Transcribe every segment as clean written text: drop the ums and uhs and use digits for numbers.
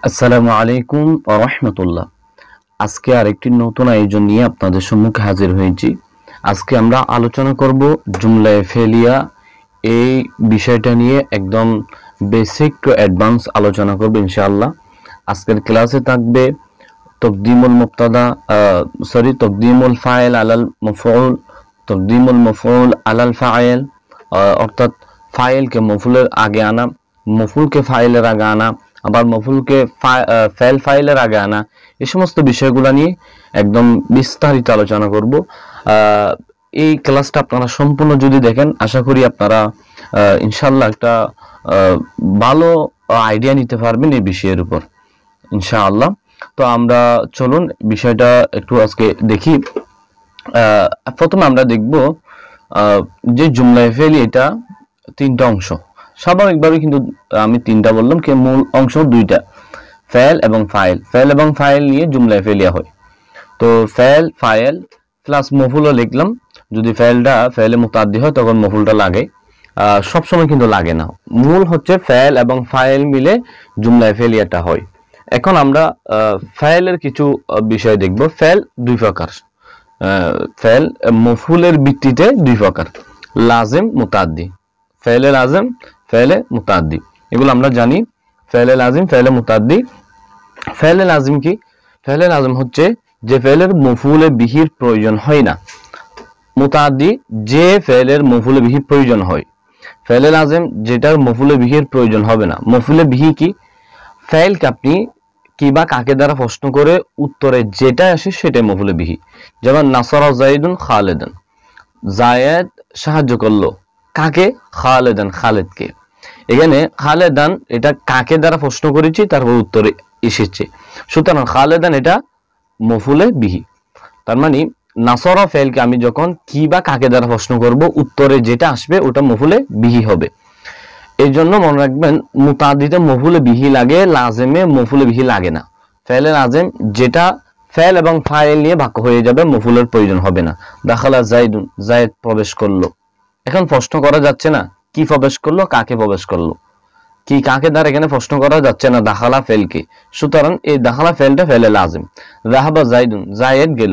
আসসালামু আলাইকুম ওয়া রাহমাতুল্লাহ। আজকে আরেকটি নতুন আয়োজন নিয়ে আপনাদের সম্মুখে হাজির হয়েছি। আজকে আমরা আলোচনা করব জুমলায়ে ফেলিয়া। এই বিষয়টা নিয়ে একদম বেসিক টু অ্যাডভান্স আলোচনা করব ইনশাআল্লাহ। আজকের ক্লাসে থাকবে তাকদিমুল মুবতাদা তাকদিমুল ফাইল আলাল মাফউল, তাকদিমুল মাফউল আলাল ফাইল, অর্থাৎ ফাইলকে মফউলের আগে আনা, মফউলকে ফাইলের আগে আনা, আবার মফউলকে ফেল ফাইলের আগে আনা, এই সমস্ত বিষয়গুলো নিয়ে একদম বিস্তারিত আলোচনা করব। এই ক্লাসটা আপনারা সম্পূর্ণ যদি দেখেন, আশা করি আপনারা ইনশাআল্লাহ একটা ভালো আইডিয়া নিতে পারবেন এই বিষয়ের উপর ইনশাআল্লাহ। তো আমরা চলুন বিষয়টা একটু আজকে দেখি। প্রথমে আমরা দেখব যে জুমলায়ে ফেলি, এটা তিনটা অংশ। স্বাভাবিকভাবে কিন্তু আমি তিনটা বললাম, কি মূল অংশ দুইটা, ফেল এবং ফাইল। ফেল এবং ফাইল নিয়ে জুমলায়ে ফেলিয়া হয়। তো ফেল ফাইল প্লাস মফুলও লিখলাম। যদি ফেলটা ফেলে মুতাদ্দি হয় তখন মফুলটা লাগে, সবসময় কিন্তু লাগে না। মূল হচ্ছে ফেল এবং ফাইল মিলে জুমলায়ে ফেলিয়াটা হয়। এখন আমরা ফেলের কিছু বিষয় দেখব। ফেল দুই প্রকার, ফেল মফুলের ভিত্তিতে দুই প্রকার, লাজিম মুতাদ্দি। ফেলে লাজিম, ফেলে মুতাদ্দি, এগুলো আমরা জানি। ফেলে লাজিম, ফেলে মুতাদ্দি। ফেলে লাজিম কি? ফেলে লাজিম হচ্ছে যে ফেলের মফুলে বিহির প্রয়োজন হয় না। মুতাদ্দি যে ফেলের মফুলে বিহির প্রয়োজন হয়। ফেলে লাজিম যেটার মফুলে বিহির প্রয়োজন হবে না। মফুলে বিহি কি? ফেলকে আপনি কি বা কাকে দ্বারা প্রশ্ন করে উত্তরে যেটা আসে সেটাই মফুলে বিহি। যেমন নাসারা জাইদুন খালেদান, জায়েদ সাহায্য করলো কাকে? খালেদান, খালেদকে। এখানে খালেদান এটা কাকে দ্বারা প্রশ্ন করেছি, তারপর উত্তরে এসেছে, সুতরাং খালেদান এটা মফুলে বিহি। তার মানে নাসরা ফেলকে আমি যখন কি বা কাকে দ্বারা প্রশ্ন করব, উত্তরে যেটা আসবে ওটা মফুলে বিহি হবে। এই জন্য মনে রাখবেন, মুতাদ্দিতে মফুলে বিহি লাগে, লাজেমে মফুলে বিহি লাগে না। ফেলে লাজেম যেটা ফেল এবং ফাইল নিয়ে বাক্য হয়ে যাবে, মফুলের প্রয়োজন হবে না। দাখালা জাইদুন, জায়েদ প্রবেশ করলো। এখন প্রশ্ন করা যাচ্ছে না কি প্রবেশ করলো, কাকে প্রবেশ করলো, কি কাকে দ্বারা এখানে প্রশ্ন করা যাচ্ছে না, দাখালা ফেলকে। সুতরাং এই দাখালা ফেলটা ফেলে লাজিম। যাহাবা জাইদুন, জায়েদ গেল।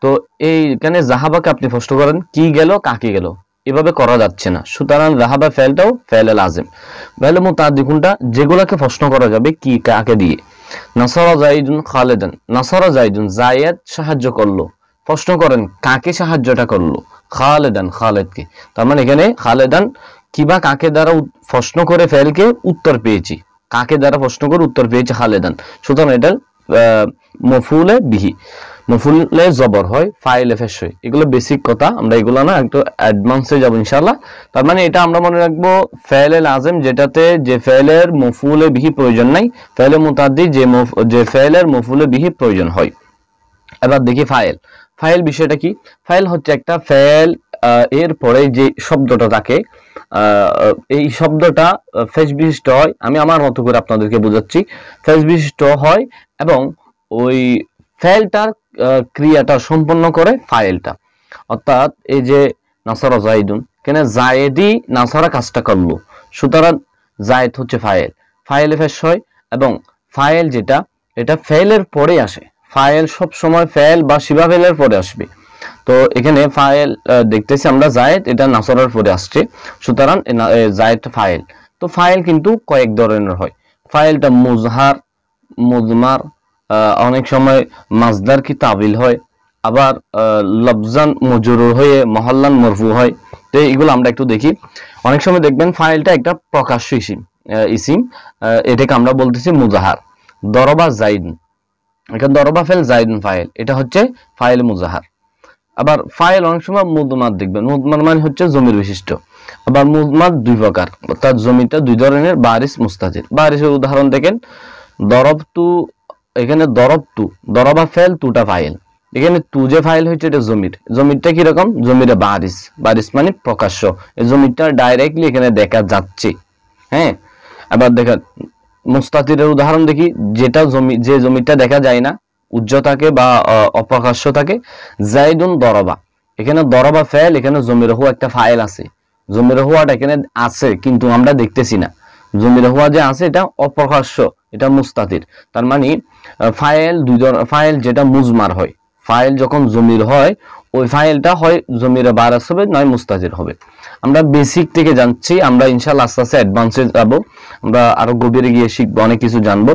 তো এইখানে জাহাবাকে আপনি প্রশ্ন করেন কি গেল, কাকে গেল, এভাবে করা যাচ্ছে না। সুতরাং যাহাবা ফেলটাও ফেলে লাজিম। ফেলে মুতাদ্দি কোনটা? যেগুলোকে প্রশ্ন করা যাবে কি কাকে দিয়ে। নাসারা জাইদুন খালেদান, নাসারা জাইদুন জায়েদ সাহায্য করলো। প্রশ্ন করেন কাকে সাহায্যটা করলো? খালেদান, খালেদকে। তার মানে এখানে খালেদান কিবা কাকে দ্বারা প্রশ্ন করে ফেলকে উত্তর পেয়েছি, কাকে দ্বারা প্রশ্ন করে উত্তর পেয়েছি খালেদান। সুতরাং এটা মফুলে বিহি। মফুলে জবর হয়, ফাইলে ফেশ হয়। এগুলো বেসিক কথা, আমরা এগুলো না একটু অ্যাডভান্সে যাবো ইনশাআল্লাহ। তার মানে এটা আমরা মনে রাখবো, ফেলে লাজিম যেটাতে যে ফেলের মফুলে বিহি প্রয়োজন নাই, ফেলে মুতাদ্দি যে ফেলের মফুলে বিহি প্রয়োজন হয়। এবার দেখি ফাইল। ফাইল বিষয়টা কি? ফাইল হচ্ছে একটা ফেল এর পরে যে শব্দটা থাকে, এই শব্দটা ফেজ বিশিষ্ট হয়। আমি আমার মতো করে আপনাদেরকে বোঝাচ্ছি। ফেজ বিশিষ্ট হয় এবং ওই ফেলটার ক্রিয়াটা সম্পন্ন করে ফাইলটা। অর্থাৎ এই যে নাসারা জাইদুন, কেন জায়েদি নাসারা কাজটা করলো, সুতরাং জায়েদ হচ্ছে ফাইল। ফাইলে ফেশ হয় এবং ফাইল যেটা, এটা ফেলের পরে আসে। ফাইল সব সময় ফেল বা শিবা ফেলের পরে আসবে। তো এখানে ফাইল দেখতেছি আমরা জায়েদ, এটা নাসরার পরে আসছে, সুতরাং জায়েদ ফাইল। তো ফাইল কিন্তু কয়েক ধরনের হয়। ফাইলটা মুজহার, মুজমার, অনেক সময় মাজদার কি তাবিল হয়, আবার লফজান মজরুর হয়ে মহল্লান মরফু হয়। তো এগুলো আমরা একটু দেখি। অনেক সময় দেখবেন ফাইলটা একটা প্রকাশ্য ইসিম, এটাকে আমরা বলতেছি মুজাহার। দরবা জাইদুন, এটা দরবা ফেল, জাইদুন ফাইল, এটা হচ্ছে ফাইল মুজাহার। আবার ফাইল অনেক সময় মুদমার দেখবেন, মুদমার মানে হচ্ছে জমির বিশিষ্ট। আবার মুদমার দুই প্রকার, অর্থাৎ জমিটা দুই ধরনের, বারিস মুস্তাতির। বারিসের উদাহরণ দেখেন, দরবতু, এখানে দরবতু, দরবা ফেল, তুটা ফাইল। এখানে তু যে ফাইল হচ্ছে এটা জমির। জমিরটা কিরকম? জমিরে বারিস, বারিস মানে প্রকাশ্য, এই জমিরটা ডাইরেক্টলি এখানে দেখা যাচ্ছে। হ্যাঁ, আবার দেখেন মুস্তাতিরের উদাহরণ দেখি, যেটা জমি, যে জমিটা দেখা যায় না, উজ্জ্ব থাকে বা অপ্রকাশ্য থাকে। জাইদুন দরবা, এখানে দরবা ফেল, এখানে জমির হওয়া একটা ফাইল আছে। জমির হওয়াটা এখানে আছে কিন্তু আমরা দেখতেছি না। জমির হওয়া যে আছে এটা অপ্রকাশ্য, এটা মুস্তাতির। তার মানে ফাইল দুই ধরনের, ফাইল যেটা মুজমার হয়, ফাইল যখন জমির হয় ওই ফাইলটা হয় জমিরে বারাস হবে নয় মুস্তাতির হবে। আমরা বেসিক থেকে জানছি, আমরা ইনশাআল্লাহ আস্তে আস্তে অ্যাডভান্সে যাবো, আমরা আরো গভীরে গিয়ে শিখবো, অনেক কিছু জানবো।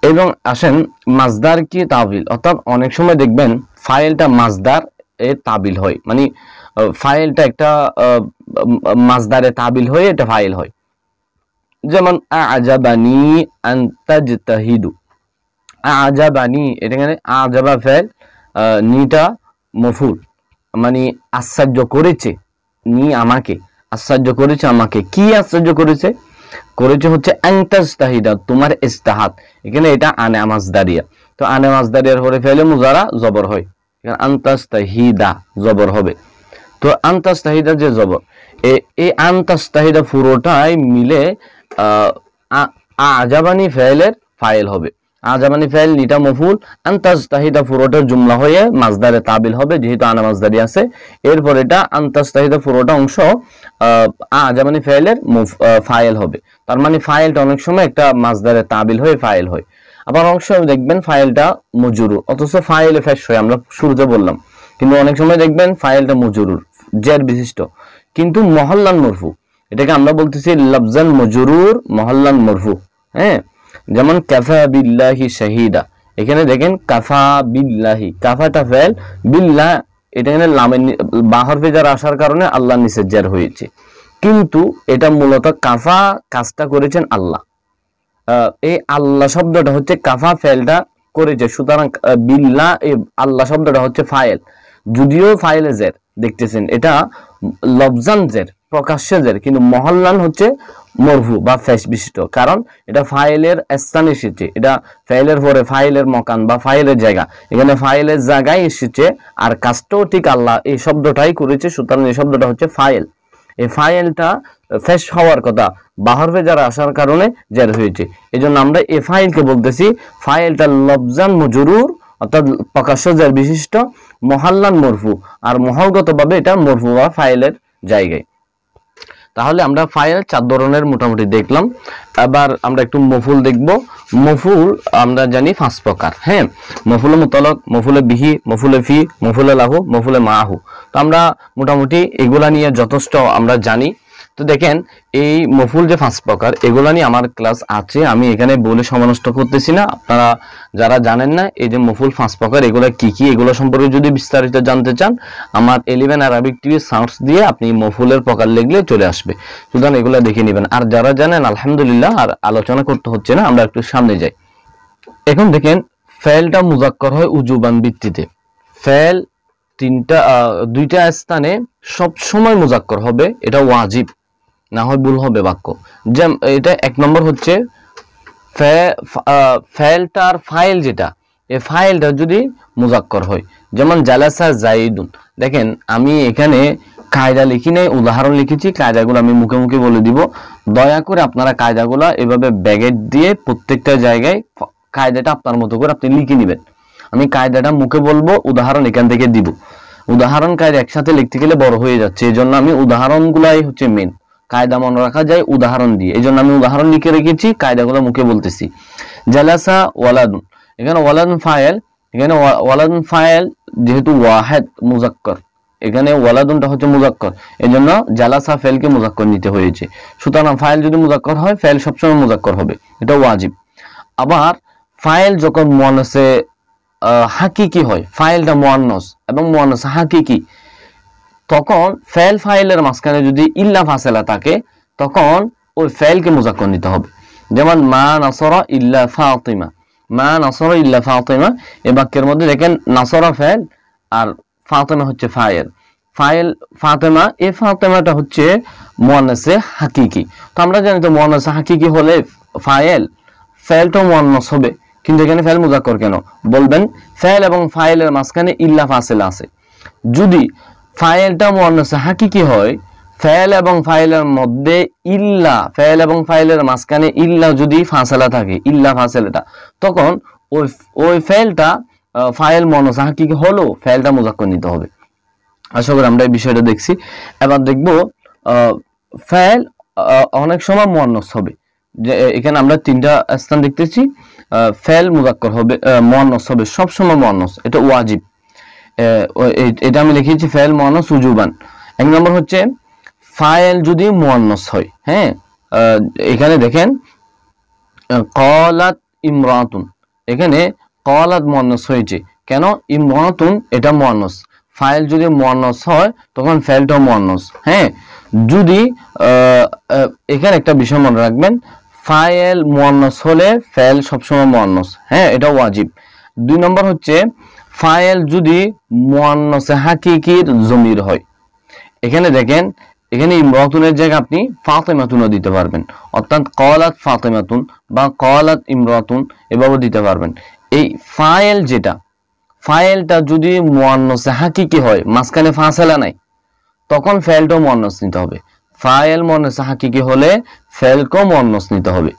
এবং আসেন মাজদার কি তাবিল, অর্থাৎ অনেক সময় দেখবেন ফাইলটা মাজদার এ তাবিল হয়, মানে ফাইলটা একটা মাজদারে তাবিল হয়ে এটা ফাইল হয়। যেমন আজাবানি আন তাজতাহিদু, আজাবানি এখানে আজাবা ফাইল, নিটা মফুল, মানে আশ্চর্য করেছে, নি আমাকে, আশ্চর্য করেছে আমাকে, কি আশ্চর্য করেছে, করেছে হচ্ছে আনতাজতাহিদা, তোমার ইস্তাহাত, এখানে এটা আনে মাজদারিয়া। তো আনে মাজদারিয়ার পরে ফেলে মুজারা জবর হয়, এখানে আনতাজতাহিদা জবর হবে। তো আনতাজতাহিদা যে জবর, এই আনতাজতাহিদা পুরোটাই মিলে আজাবানি ফাইলের ফাইল হবে। আজাবানি ফাইল নিটা মফুল, আনতাজতাহিদা পুরোটা জুমলা হয়ে মাজদারে তাবিল হবে, যেহেতু আনা মাজদারি আছে। এরপর এটা আনতাজতাহিদা পুরোটা অংশ আজাবানি ফাইলের ফাইল হবে। তার মানে ফাইলটা অনেক সময় একটা মাজদারে তাবিল হয়ে ফাইল হয়। আবার অনেক সময় দেখবেন ফাইলটা মজরুর, অথচ ফাইলে ফেশ হয়, আমরা শুরুতে বললাম। কিন্তু অনেক সময় দেখবেন ফাইলটা মজরুর, জের বিশিষ্ট, কিন্তু মহল্লান মরফু, এটাকে আমরা বলতেছি লফজান মজরুর মহল্লান মরফু। হ্যাঁ, যেমন কাফা বিল্লাহি শাহিদা, এখানে দেখেন কাফা বিল্লাহি, কাফাটা ফেল, বিল্লাহ এটা এখানে লামের বা হরফে জার আসার কারণে আল্লাহর নিচে জার হয়েছে, কিন্তু এটা মূলত কাফা কাজটা করেছেন আল্লাহ। এই আল্লাহ শব্দটা হচ্ছে কাফা ফেলটা করেছে, সুতরাং বিল্লাহ এই আল্লাহ শব্দটা হচ্ছে ফাইল, যদিও ফাইলে জের দেখতেছেন এটা লফজান জের, প্রকাশ্যে জের, কিন্তু মহল্লান হচ্ছে মরফু বা ফেশ বিশিষ্ট, কারণ এটা ফাইলের স্থানে এসেছে, এটা ফাইলের পরে ফাইলের মকান বা ফাইলের জায়গা, এখানে ফাইলের জায়গায় এসেছে, আর কাজটাও ঠিক আল্লাহ এই শব্দটাই করেছে, সুতরাং এই শব্দটা হচ্ছে ফাইল। এই ফাইলটা ফেশ হওয়ার কথা, বাহরফে যারা আসার কারণে জের হয়েছে, এই জন্য আমরা এই ফাইলকে বলতেছি ফাইলটা লফজান মজরুর, অর্থাৎ প্রকাশ্য জের বিশিষ্ট, মহল্লান মরফু, আর মহলগতভাবে এটা মরফু বা ফাইলের জায়গায়। তাহলে আমরা ফাইল 4 ধরনের মোটামুটি দেখলাম। এবার আমরা একটু মফুল দেখব। মফুল আমরা জানি 5 প্রকার। হ্যাঁ, মফুলে মুতলাক, মফুলে বিহি, মফুলে ফি, মফুলে লাহু, মফুলে মাহু। তো আমরা মোটামুটি এগুলা নিয়ে যথেষ্ট আমরা জানি। তো দেখেন এই মফুল যে 5 প্রকার, এগুলা নিয়ে আমার ক্লাস আছে, আমি এখানে বলে সময় নষ্ট করতেছি না। আপনারা যারা জানেন না এই যে মফুল 5 প্রকার এগুলা কি কি, এগুলো সম্পর্কে যদি বিস্তারিত জানতে চান, আমার 11 আরবিক টিভি সার্চ দিয়ে আপনি মফুলের প্রকার লিখলে চলে আসবে, সুতরাং এগুলা দেখে নেবেন। আর যারা জানেন আলহামদুলিল্লাহ, আর আলোচনা করতে হচ্ছে না, আমরা একটু সামনে যাই। এখন দেখেন ফেলটা মুজাক্কর হয় উজুবান ভিত্তিতে। ফেল দুইটা স্থানে সব সময় মুজাক্কর হবে, এটা ওয়াজিব, না হয় ভুল হবে বাক্য। যেমন এটা 1 নম্বর হচ্ছে ফেলটার ফাইল, যেটা এই ফাইলটা যদি মুজাক্কর হয়, যেমন জালাসা জাইদুন। দেখেন আমি এখানে কায়দা লিখি নাই, উদাহরণ লিখেছি, কায়দাগুলো আমি মুখে মুখে বলে দিব। দয়া করে আপনারা কায়দাগুলো এভাবে ব্যাগেট দিয়ে প্রত্যেকটা জায়গায় কায়দাটা আপনার মতো করে আপনি লিখে নেবেন। আমি কায়দাটা মুখে বলবো, উদাহরণ এখান থেকে দিব। উদাহরণ কায়দা একসাথে লিখতে গেলে বড় হয়ে যাচ্ছে, এই জন্য আমি উদাহরণগুলাই হচ্ছে মেন, কায়দা মনে রাখা যায় উদাহরণ দিয়ে, এই জন্য আমি উদাহরণ লিখে রেখেছি, কায়দাগুলো মুখে বলতেছি। জালাসা ওয়ালাদুন, এখানে ওয়ালাদুন ফাইল, এখানে ওয়ালাদুন ফাইল যেহেতু ওয়াহেদ মুজাক্কর, এখানে ওয়ালাদুনটা হচ্ছে মুজাক্কর, এই জন্য জালাসা ফেলকে মুজাক্কর নিতে হয়েছে। সুতরাং ফাইল যদি মুজাক্কর হয়, ফেল সবসময় মুজাক্কর হবে, এটা ওয়াজিব। আবার ফাইল যখন মুয়ান্নাসে হাকিকি হয়, ফাইলটা মুয়ান্নাস এবং মুয়ান্নাস হাকিকি, তখন ফেল ফাইলের মাঝখানে যদি ইল্লা ফাসেলা থাকে, তখন ওই ফেলকে মুজাক্কর নিতে হবে। যেমন মা নাসরা ইল্লা ফাতিমা, মা নাসরা ইল্লা ফাতিমা, এই বাক্যের মধ্যে দেখেন নাসরা ফেল আর ফাতিমা হচ্ছে ফাইল। ফাইল ফাতেমা, এই ফাতেমাটা হচ্ছে মুয়ান্নাসে হাকিকি। তো আমরা জানি তো মুয়ান্নাসে হাকিকি হলে ফাইল, ফেলটাও মুয়ান্নাস হবে, কিন্তু এখানে ফেল মুজাক্কর কেন? বলবেন ফেল এবং ফাইলের মাঝখানে ইল্লা ফাসেলা আছে। যদি ফাইলটা মুয়ান্নাসে হাকিকি হয়, ফেল এবং ফাইলের মধ্যে ইল্লা, ফেল এবং ফাইলের মাঝখানে ইল্লা যদি ফাসেলা থাকে, ইল্লা ফাসেলাটা, তখন ওই ফেলটা ফাইল মুয়ান্নাসে হাকিকি হলো, ফেলটা মুজাক্কর নিতে হবে। আশা করি আমরা এই বিষয়টা দেখছি। এবার দেখব ফেল অনেক সময় মুয়ান্নাস হবে, যে এখানে আমরা তিনটা স্থান দেখতেছি ফেল মুজাক্কর হবে, মুয়ান্নাস হবে, সবসময় মুয়ান্নাস, এটা ওয়াজিব। এটা আমি লিখেছি ফেল মুয়ান্নাস উজুবান। এক নম্বর হচ্ছে ফাইল যদি মুয়ান্নাস হয়, হ্যাঁ এখানে দেখেন ক্বালাত ইমরাতুন, এখানে ক্বালাত মুয়ান্নাস হয়েছে কেন, ইমরাতুন এটা মুয়ান্নাস, ফাইল যদি মুয়ান্নাস হয় তখন ফেলটাও মুয়ান্নাস। হ্যাঁ যদি এখানে একটা বিষয় মনে রাখবেন, ফাইল মুয়ান্নাস হলে ফেল সবসময় মুয়ান্নাস, হ্যাঁ এটা ওয়াজিব। 2 নম্বর হচ্ছে ফাইল যদি মুয়ান্নাসে হাকিকির জমির হয়, এখানে দেখেন এখানে ইমরাতুনের জায়গায় আপনি ফাতেমাতুনও দিতে পারবেন, অর্থাৎ ক্বালাত ফাতেমাতুন বা ক্বালাত ইমরাতুন এভাবে দিতে পারবেন। এই ফাইল যেটা, ফাইলটা যদি মুয়ান্নাসে হাকিকি হয়, মাঝখানে ফাসলা নাই, তখন ফেলটাও মুয়ান্নাস নিতে হবে। ফাইল মুয়ান্নাসে হাকিকি হলে ফেলকেও মুয়ান্নাস নিতে হবে।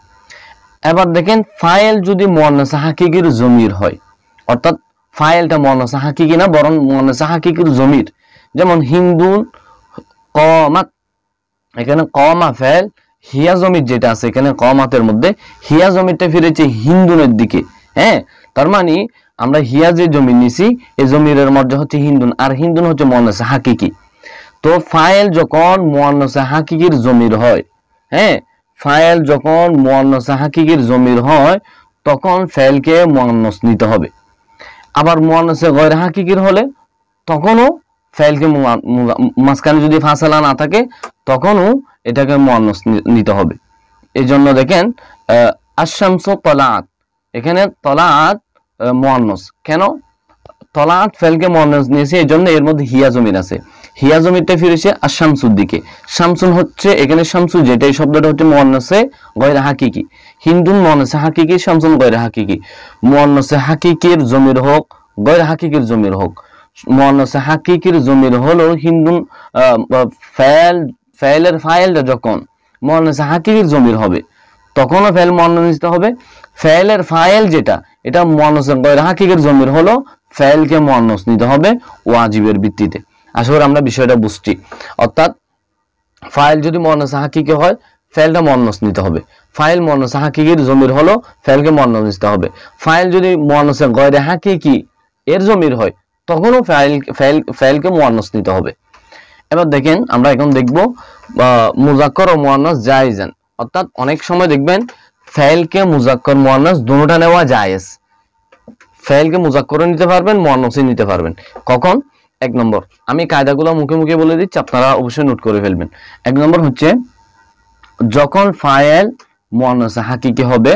এবার দেখেন ফাইল যদি মুয়ান্নাসে হাকিকির জমির হয়, অর্থাৎ ফাইলটা মুয়ান্নাসে হাকিকি না বরং মুয়ান্নাসে হাকিকির জমির, যেমন হিন্দুন কমাত, এখানে কমা ফেল, হিয়া জমির যেটা আছে এখানে কমাতের মধ্যে হিয়া জমিরটা ফিরেছে হিন্দুনের দিকে। হ্যাঁ তার মানে আমরা হিয়া যে জমির নিছি এই জমিরের মধ্যে হচ্ছে হিন্দুন, আর হিন্দুন হচ্ছে মুয়ান্নাসে হাকিকি। তো ফাইল যখন মুয়ান্নাসে হাকিকির জমির হয়, হ্যাঁ ফাইল যখন মুয়ান্নাসে হাকিকির জমির হয় তখন ফেলকে মুয়ান্নাস নিতে হবে। আবার মুয়ান্নাসে গয়র হাকিকির হলে তখনও ফেলকে মাঝখানে যদি ফাসলা না থাকে তখনও এটাকে মুয়ান্নাস নিতে হবে। এই জন্য দেখেন আশ-শামসু তলাআত, এখানে তলাআত মুয়ান্নাস কেন, তলাআত ফেলকে মুয়ান্নাস নিয়েছে এই জন্য এর মধ্যে হিয়া জমির আছে, হিয়া জমিরটা ফিরেছে আশ-শামসুর দিকে। শামসুন হচ্ছে এখানে শামসু যেটা এই শব্দটা হচ্ছে মুয়ান্নাসে গয়র হাকিকি, হিন্দুন মুয়ান্নাসে হাকিকি, শামসুন গয়র হাকিকি। মুয়ান্নাসে হাকিকির জমির হোক গয়র হাকিকির জমির হোক, মুয়ান্নাসে হাকিকির জমির হলো হিন্দুন ফাইলের ফাইলটা যখন মুয়ান্নাসে হাকিকির জমির হবে তখনও ফাইল মুয়ান্নাস নিতে হবে। ফাইলের ফাইল যেটা এটা মুয়ান্নাসে গয়র হাকিকির জমির হলো ফাইলকে মুয়ান্নাস নিতে হবে ওয়াজিবের ভিত্তিতে। আশা করি আমরা বিষয়টা বুঝছি। অর্থাৎ ফাইল যদি মুয়ান্নাসে হাকিকি হয় ফাইলটা মুয়ান্নাস নিতে হবে, ফাইল মুয়ান্নাসে হাকিকির জমির হলো ফাইলকে মুয়ান্নাস নিতে হবে। ফাইল যদি মুয়ান্নাসে গয়র হাকিকি এর জমির হয় তখনও ফাইলকে মুয়ান্নাস নিতে হবে। এবার দেখেন আমরা এখন দেখব মুজাক্কর ও মুয়ান্নাস জায়েজান, অর্থাৎ অনেক সময় দেখবেন ফাইলকে মুজাক্কর মুয়ান্নাস দুটোটা নেওয়া জায়েজ, ফাইলকে মুজাক্করও নিতে পারবেন মুয়ান্নাসও নিতে পারবেন। কখন? 1 নম্বর, আমি কায়দাগুলো মুখে মুখে বলে দিচ্ছি, আপনারা অবশ্যই নোট করে ফেলবেন। 1 নম্বর হচ্ছে যখন ফাইল মুয়ান্নাসে হাকিকি হবে,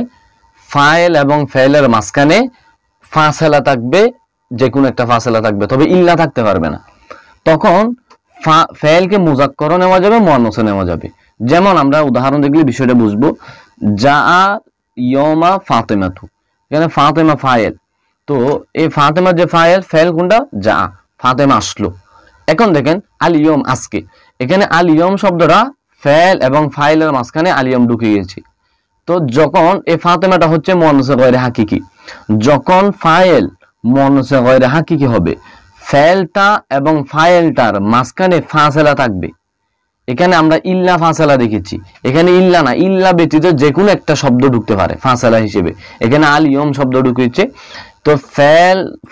ফাইল এবং ফাইলের মাঝখানে ফাসলা থাকবে, যে কোনো একটা ফাসলা থাকবে, তবে ইল্লা থাকতে পারবে না, তখন ফাইলকে মুজাক্করও নেওয়া যাবে মুয়ান্নাসও নেওয়া যাবে। যেমন আমরা উদাহরণ দেখলে বিষয়টা বুঝবো, যা ইয়মা ফাতেমাতু, এখানে ফাতেমা ফাইল, তো এই ফাতেমা যে ফাইল কোনটা, যা ফাতেমা আসলো। এখন দেখেন আল ইয়ম আজকে, এখানে আল ইয়ম শব্দটা ফাইল এবং ফাইলের মাঝখানে আল ইয়ম ঢুকে গেছে। তো যখন এই ফাতেমাটা হচ্ছে মুয়ান্নাসে গয়রে হাকিকি, যখন ফাইল মুয়ান্নাসে গয়রে হাকিকি হবে ফাইলটা এবং ফাইলটার মাঝখানে ফাসলা থাকবে। এখানে আমরা ইল্লা ফাসলা দেখেছি, এখানে ইল্লা না, ইল্লা ব্যতীত যে কোনো একটা শব্দ ঢুকতে পারে ফাসলা হিসেবে, এখানে আল ইয়ম শব্দ ঢুকেছে। তো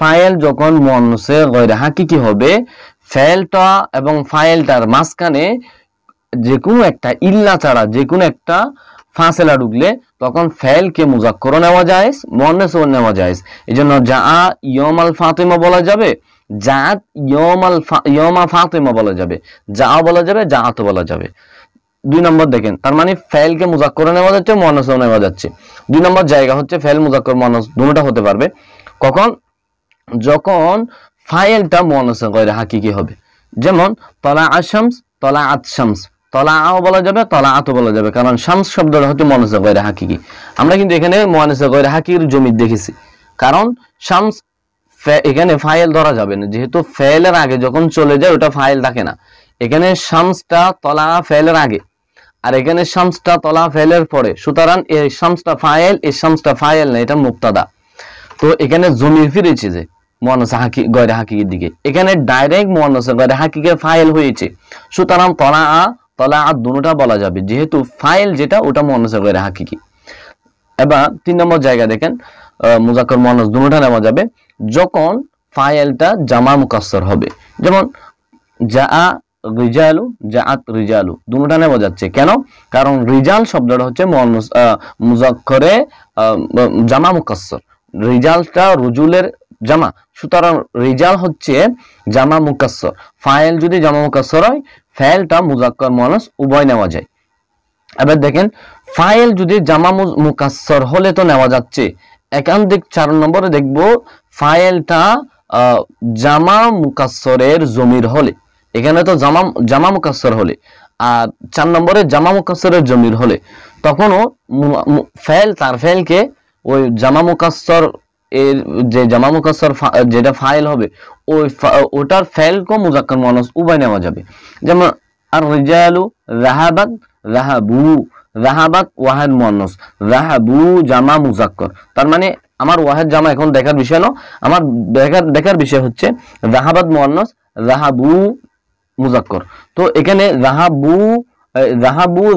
ফাইল যখন মুয়ান্নাসে গয়রে হাকিকি হবে ফাইলটা এবং ফাইলটার মাঝখানে যে কোনো একটা ইল্লা ছাড়া যে কোনো একটা ফাসলা ঢুকলে তখন ফাইলকে মুজাক্কর নেওয়া যায় মুয়ান্নাসও নেওয়া যায়। এজন্য যা ইয়মাল ফাতিমা বলা যাবে, জাত ইয়মা ফাতিমা বলা যাবে, যা বলা যাবে, জাত বলা যাবে। 2 নম্বর দেখেন, তার মানে ফাইলকে মুজাক্কর নেওয়া যাচ্ছে মুয়ান্নাসও নেওয়া যাচ্ছে। 2 নম্বর জায়গা হচ্ছে ফাইল মুজাক্কর মুয়ান্নাস দুটোটা হতে পারবে। কখন? যখন ফাইলটা মুয়ান্নাসে গয়রে হাকিকি হবে। যেমন তলা আশ-শামস, তলা আত-শামস, তলাআও বলা যাবে, তলাআতও বলা যাবে, কারণ শামস শব্দটা হচ্ছে মুয়ান্নাসে গয়রে হাকিকি। আমরা কিন্তু এখানে মুয়ান্নাসে গয়রে হাকিকির জমির দেখেছি, কারণ শামস এখানে ফাইল ধরা যাবে না, যেহেতু ফাইলের আগে যখন চলে যায় ওটা ফাইল থাকে না। এখানে শামসটা তলা ফাইলের আগে, আর এখানে শামসটা তলা ফাইলের পরে, সুতরাং এই শামসটা ফাইল, এই শামসটা ফাইল না, এটা মুবতাদা। তো এখানে জমির ফিরেছে যে মুয়ান্নাসে গয়রে হাকিকির দিকে, এখানে ডাইরেক্ট মুয়ান্নাসে গয়রে হাকিকির ফাইল হয়েছে, সুতরাং তলা তলাআত দুটোটা বলা যাবে, যেহেতু ফাইল যেটা ওটা মুয়ান্নাস গায়রে হাকিকি। এবার 3 নম্বর জায়গা দেখেন, মুযাক্কার মুয়ান্নাস দুটোটা নেওয়া যাবে যখন ফাইলটা জামা মুকাসসার হবে। যেমন জাআ রিজালু, জাআত রিজালু, দুটোটা নেওয়া যাচ্ছে। কেন? কারণ রিজাল শব্দটা হচ্ছে মুয়ান্নাস মুযাক্কারে জামা মুকাসসার, রিজালটা রুজুলের জামা, সুতরাং রিজাল হচ্ছে জামা মুকাসসার। ফাইল যদি জামা মুকাসসার হয়, ফাইলটা মুযাক্কার মুয়ান্নাস উভয় নেওয়া যায়। এবার দেখেন ফাইল যদি জামা মুকাসসার হলে তো নেওয়া যাচ্ছে। একান্তিক 4 নম্বরে দেখব ফাইলটা জামা মুকাসসরের জমির হলে, এখানে তো জামা মুকাসসর হলে, আর 4 নম্বরে জামা মুকাসসরের জমির হলে, তখনও ফাইল তার ফাইলকে ওই জামা মুকাসসর এর যে জামা মুকাসসর যেটা ফাইল হবে ওটার ফাইলকে মুযাক্কার মুয়ান্নাস উভয় নেওয়া যাবে। যেমন আর রিজালু যাহাবাত যাহাবু, যাহাবাত ওয়াহিদ মুয়ান্নাস, যাহাবু জামা মুযাক্কার। তার মানে আমার ওয়াহিদ জামা এখন দেখার বিষয় না, আমার দেখার বিষয় হচ্ছে যাহাবাত মুয়ান্নাস, যাহাবু মুযাক্কার। তো এখানে যাহাবু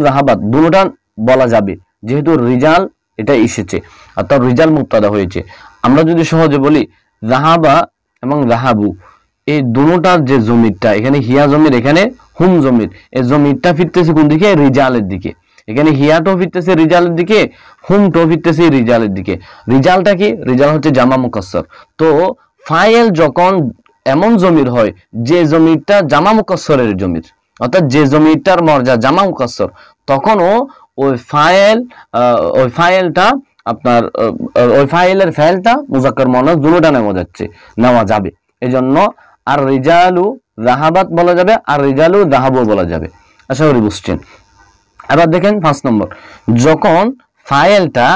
যাহাবাত দুটোটা বলা যাবে, যেহেতু রিজাল এটা এসেছে, অর্থাৎ রিজাল মুবতাদা হয়েছে। আমরা যদি সহজে বলি যাহাবা এবং যাহাবু, এই দুটোটার যে জমিরটা, এখানে হিয়া জমির, এখানে হুম জমির, এই জমিরটা ফিরতেছে কোন দিকে? রিজালের দিকে। এখানে হিয়াটাও ফিরতেছে রিজালের দিকে, হুমটাও ফিরতেছে রিজালের দিকে। রিজালটা কি? রিজাল হচ্ছে জামা মুকাসসর। তো ফাইল যখন এমন জমির হয় যে জমিরটা জামা মুকাসসরের জমির, অর্থাৎ যে জমিরটার মর্যাদা জামা মুকাসসর, তখনও ওই ফাইলটা আপনার ওই ফাইলের ফাইলটা মুযাক্কার মুয়ান্নাস দুটোটা নেওয়া যাবে। এজন্য আর রিজালু যাহাবাত বলা যাবে, আর রিজালু যাহাবু বলা যাবে। আশা করি বুঝছেন। এবার দেখেন 5 নম্বর, যখন ফাইলটা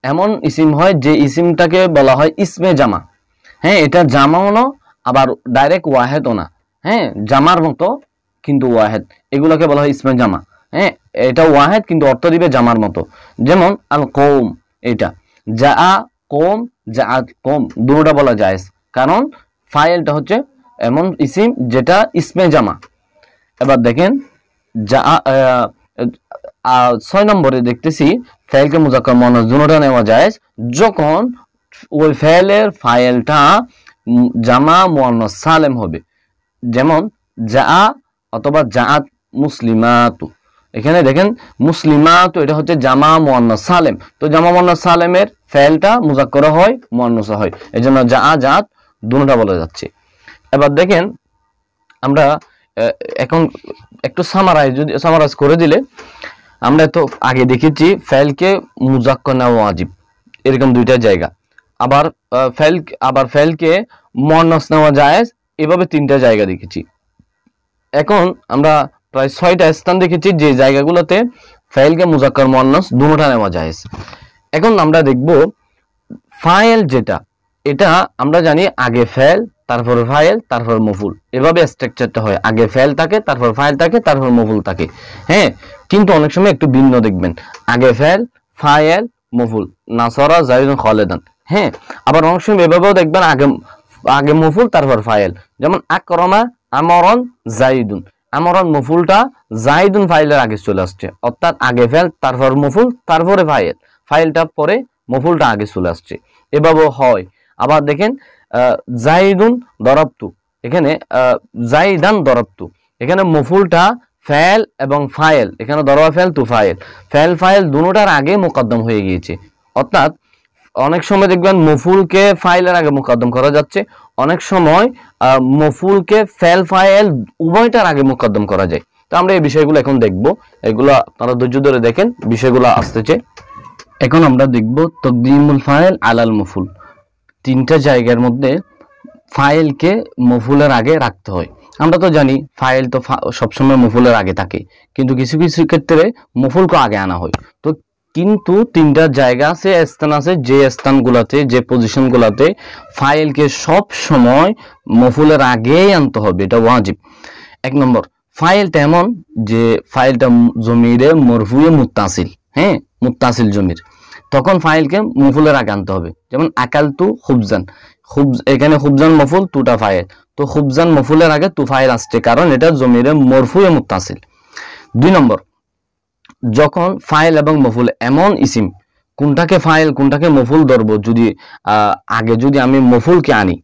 এমন ইসিম হয় যে ইসিমটাকে বলা হয় ইসমে জামা। হ্যাঁ, এটা জামাও না আবার ডাইরেক্ট ওয়াহেদও না। হ্যাঁ, জামার মতো কিন্তু ওয়াহেদ, এগুলোকে বলা হয় ইসমে জামা। হ্যাঁ, এটা ওয়াহেদ কিন্তু অর্থ দিবে জামার মতো। যেমন আল কওম, এটা জাআ কওম, জাআত কওম দুটোটা বলা যায়, কারণ ফাইলটা হচ্ছে এমন ইসিম যেটা ইসমে জামা। এবার দেখেন 6 নম্বরে দেখতেছি ফাইলকে মুযাক্কার মুয়ান্নাস দুটোটা নেওয়া যায় যখন ওই ফাইলটা জামা মুয়ান্নাস সালেম হবে। যেমন জাআ অথবা জাআত মুসলিমাতু, এখানে দেখেন মুসলিমাতু এটা হচ্ছে জামা মুয়ান্নাস সালেম। তো জামা মুয়ান্নাস সালেমের ফাইলটা মুযাক্কার হয়, মুয়ান্নাস হয়, এজন্য জাআ জাআত দুটোটা বলা যাচ্ছে। এবার দেখেন আমরা এখন একটু সামারাইজ করে দিলে, আমরা তো আগে দেখেছি ফাইলকে মুযাক্কার নেওয়া ওয়াজিব, এরকম দুইটা জায়গা। আবার ফাইলকে মুয়ান্নাস নেওয়া জায়েজ, এভাবে 3টা জায়গা দেখেছি। এখন আমরা প্রায় 6টা স্থান দেখেছি যে জায়গাগুলোতে ফাইলকে মুযাক্কার মুয়ান্নাস দুটোটা নেওয়া জায়েজ। এখন আমরা দেখব ফাইল যেটা, এটা আমরা জানি আগে ফাইল, তারপর ফাইল, তারপর মফুল, এভাবে স্ট্রাকচারটা হয়। আগে ফাইল থাকে, তারপর ফাইল থাকে, তারপর মফুল থাকে। হ্যাঁ, কিন্তু অনেক সময় একটু ভিন্ন দেখবেন, আগে ফাইল মফুল, নাসরা যায়িদুন খালিদান। হ্যাঁ, আবার অনেক সময় এভাবেও দেখবেন আগে মফুল তারপর ফাইল। যেমন আকরামা আমরান যায়িদুন, আমরান মফুলটা যায়িদুন ফাইলের আগে চলে আসছে, অর্থাৎ আগে ফাইল, তারপর মফুল, তারপরে ফাইলটা পরে মফুলটা আগে চলে আসছে, এভাবেও হয়। আবার দেখেন জাইদুন দরাবতু, এখানে জাইদান দরাবতু, এখানে মফুলটা ফাইল এবং ফাইল, এখানে দরবা ফাইল তু ফাইল দুটোটার আগে মুকদ্দম হয়ে গিয়েছে। অর্থাৎ অনেক সময় দেখবেন মফুলকে ফাইলের আগে মুকদ্দম করা যাচ্ছে, অনেক সময় মফুলকে ফাইল উভয়টার আগে মুকদ্দম করা যায়। তো আমরা এই বিষয়গুলো এখন দেখব, এগুলো আপনারা ধৈর্য ধরে দেখেন, বিষয়গুলো আসতেছে। এখন আমরা দেখব তাকদিমুল ফাইল আলাল মফুল। 3টা জায়গার মধ্যে ফাইলকে মফুলের আগে রাখতে হয়। আমরা তো জানি ফাইল তো সবসময় মফুলের আগে থাকে, কিন্তু কিছু কিছু ক্ষেত্রে মফুলকে আগে আনা হয়। তো কিন্তু 3টা জায়গা আছে, স্থান আছে, যে স্থানগুলোতে, যে পজিশনগুলোতে ফাইলকে সব সময় মফুলের আগেই আনতে হবে, এটা ওয়াজিব। 1 নম্বর, ফাইলটা এমন যে ফাইলটা জমিরে মরফুয়ে মুত্তাসিল, হ্যাঁ মুত্তাসিল জমির, তখন ফাইলকে মফুলের আগে আনতে হবে। যেমন আকালতু খুবজান, এখানে খুবজান মফুল, তুটা ফাইল, তো খুবজান মফুলের আগে তু ফাইল আসছে, কারণ এটা জমিরে মরফুয়ে মুত্তাসিল। 2 নম্বর, যখন ফাইল এবং মফুল এমন ইসিম, কোনটাকে ফাইল কোনটাকে মফুল ধরবো, যদি আগে যদি আমি মফুলকে আনি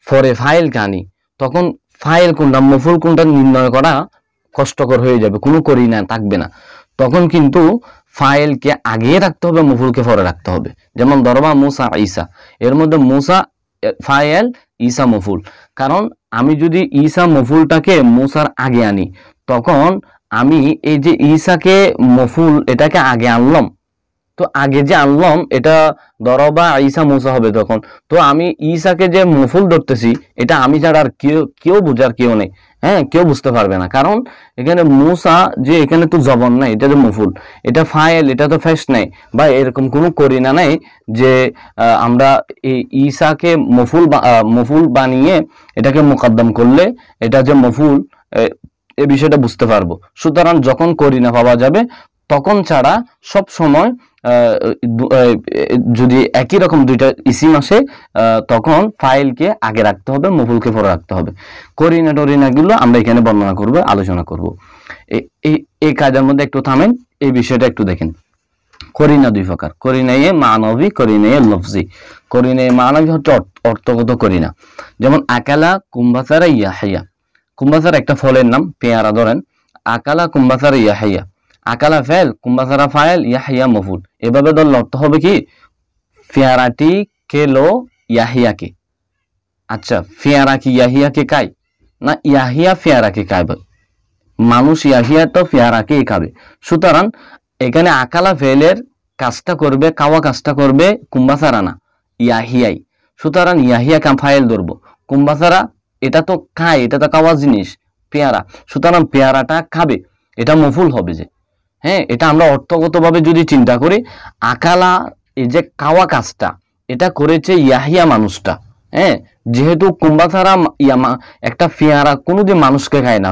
পরে ফাইলকে আনি, তখন ফাইল কোনটা মফুল কোনটা নির্ণয় করা কষ্টকর হয়ে যাবে, কোনো করিনা থাকবে না। তখন কিন্তু ফাইলকে আগে রাখতে হবে, মফুলকে পরে রাখতে হবে। যেমন দরবা মুসা ঈসা, এর মধ্যে মুসা ফাইল, ঈসা মফুল। কারণ আমি যদি ঈসা মফুলটাকে মুসার আগে আনি, তখন আমি এই যে ঈসাকে মফুল এটাকে আগে আনলাম, তো আগে যে আনলাম এটা দরবা ঈসা মুসা হবে তখন। তো আমি ঈসাকে যে মফুল ধরতেছি, এটা আমি ছাড়া আর কেউ বোঝার কেউ নেই, হ্যাঁ, কেউ বুঝতে পারবে না। কারণ এখানে মুসা যে এখানে তো জবন নাই, এটা যে মফুল, এটা ফাইল, এটা তো ফেস নাই, বা এরকম কোনো করিনা নাই যে আমরা এই ঈসাকে মফুল বানিয়ে এটাকে মুকদ্দম করলে এটা যে মফুল, এই বিষয়টা বুঝতে পারবো। সুতরাং যখন করিনা পাওয়া যাবে তখন ছাড়া সব সময় যদি একই রকম দুইটা ইসিম আসে, তখন ফাইলকে আগে রাখতে হবে, মফুলকে পরে রাখতে হবে। করিনা টরিনা গুলো আমরা এখানে বর্ণনা করব, আলোচনা করব। এই কাজের মধ্যে একটু থামেন, এই বিষয়টা একটু দেখেন। করিনা 2 প্রকার, করিনায়ে মানবী, করিনায়ে লফজি। করিনায়ে মানবী হচ্ছে অর্থগত করিনা। যেমন আকালা কুম্বাসারা ইয়াহিয়া, কুম্বাসারা একটা ফলের নাম, পেয়ারা ধরেন, আকালা কুম্বাসারা ইয়াহিয়া, আকালা ফেল, কুম্বাসারা ফাইল, ইয়াহিয়া মফুল। এভাবে ধরলে অর্থ হবে কি, পেয়ারাটি খেলো ইয়াহিয়াকে। আচ্ছা, পেয়ারা কি ইয়াহিয়াকে খায় না, ইয়াহিয়া পেয়ারাকে খাবে? মানুষ ইয়াহিয়া তো পেয়ারাকে খাবে। সুতরাং এখানে আকালা ফেলের কাজটা করবে, কাওয়া কাজটা করবে কুম্বাসারা না, ইয়াহিয়াই। সুতরাং ইয়াহিয়া কাম ফাইল ধরবো, কুম্বাসারা এটা তো খায়, এটা তো কাওয়া জিনিস পেয়ারা, সুতরাং পেয়ারাটা খাবে, এটা মফুল হবে যে। হ্যাঁ, এটা আমরা অর্থগতভাবে যদি চিন্তা করি, আকালা এই যে কাওয়া কাজটা এটা করেছে ইয়াহিয়া মানুষটা। হ্যাঁ, যেহেতু কুম্বাসারা একটা পেয়ারা কোনোদিন মানুষকে খায় না,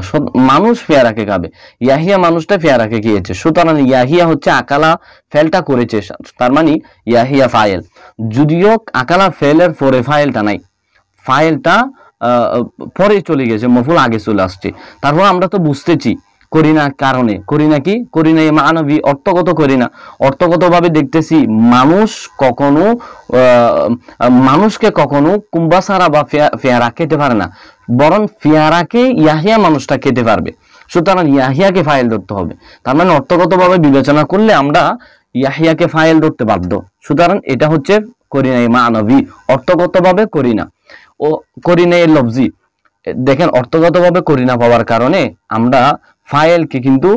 মানুষ পেয়ারাকে খাবে, ইয়াহিয়া মানুষটা পেয়ারাকে খেয়েছে। সুতরাং ইয়াহিয়া হচ্ছে আকালা ফেলটা করেছে, তার মানে ইয়াহিয়া ফাইল। যদিও আকালা ফেলের পরে ফাইলটা নাই, ফাইলটা পরে চলে গেছে, মফুল আগে চলে আসছে। তারপর আমরা তো বুঝতেছি করিনা কারণে, করিনা কি, করিনা মানবী, অর্থগত করিনা। অর্থগতভাবে দেখতেছি মানুষকে কখনো কুম্বাসারা বা পেয়ারা খেতে পারে না, বরং পেয়ারাকে ইয়াহিয়া মানুষটা খেতে পারবে। সুতরাং ইয়াহিয়াকে ফাইল ধরতে হবে। তার মানে অর্থগতভাবে বিবেচনা করলে আমরা ইয়াহিয়াকে ফাইল ধরতে বাধ্য। সুতরাং এটা হচ্ছে করিনা মানবী, অর্থগতভাবে করিনা। ও করিনা লফজি, দেখেন অর্থগতভাবে করিনা পাওয়ার কারণে আমরা ফাইলকে কিন্তু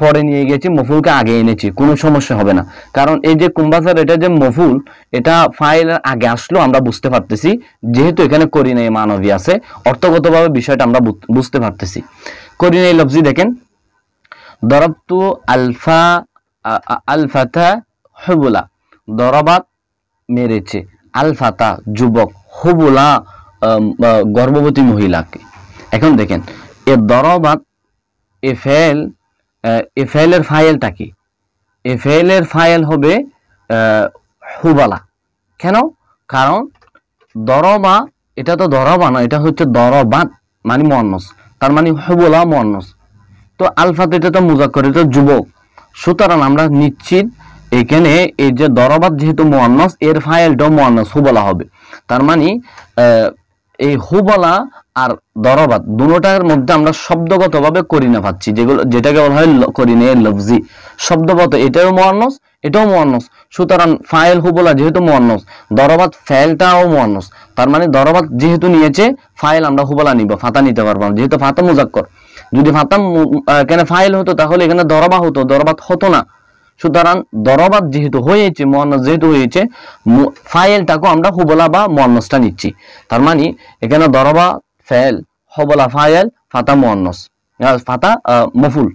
পরে নিয়ে গেছি, মফুলকে আগে এনেছি, কোনো সমস্যা হবে না। কারণ এই যে কুম্বাসার এটা যে মফুল, এটা ফাইলের আগে আসলো আমরা বুঝতে পারতেছি, যেহেতু এখানে করিনা মানবী আছে, অর্থগতভাবে বিষয়টা আমরা বুঝতে পারতেছি। করিনা লফজি দেখেন, দরবতু আলফাতা হুবুলা, দরবাত মেরেছে, আলফাতা যুবক, হুবুলা গর্ভবতী মহিলাকে। এখন দেখেন এ দরবাত এ ফেলের ফাইলটা কি, এ ফেলের ফাইল হবে হুবালা। কেন? কারণ দরবা এটা তো দরবা না, এটা হচ্ছে দরবাত মানে মুয়ান্নাস, তার মানে হুবুলা মুয়ান্নাস। তো আলফাত এটা তো মুজাক্কার, এটা যুবক। সুতরাং আমরা নিশ্চিত এখানে এই যে দরবাত যেহেতু মুয়ান্নাস, এর ফাইলটাও মুয়ান্নাস হুবলা হবে। তার মানে এই হুবলা আর দরবাত দুটোটার মধ্যে আমরা শব্দগতভাবে করিনা পাচ্ছি, যেটাকে বলা হয় করিনা লফজি। শব্দগত এটাও মুয়ান্নাস, এটাও মুয়ান্নাস। সুতরাং ফাইল হুবলা যেহেতু মুয়ান্নাস, দরবাত ফাইলটাও মুয়ান্নাস। তার মানে দরবাত যেহেতু নিয়েছে, ফাইল আমরা হুবলা নিব, ফাতা নিতে পারবো না, যেহেতু ফাতা মুজাক্কর। যদি ফাতা এখানে ফাইল হতো তাহলে এখানে দরবা হতো, দরবাত হতো না। সুতরাং দরবাত যেহেতু হয়েছে, মুয়ান্নাস যেহেতু হয়েছে, ফাইলটাকে আমরা হুবলা বা মুয়ান্নাসটা নিচ্ছি। তার মানে এখানে দরবা ফাইল, হুবলা ফাইল, ফাতা মুয়ান্নাস, ফাতা মফুল,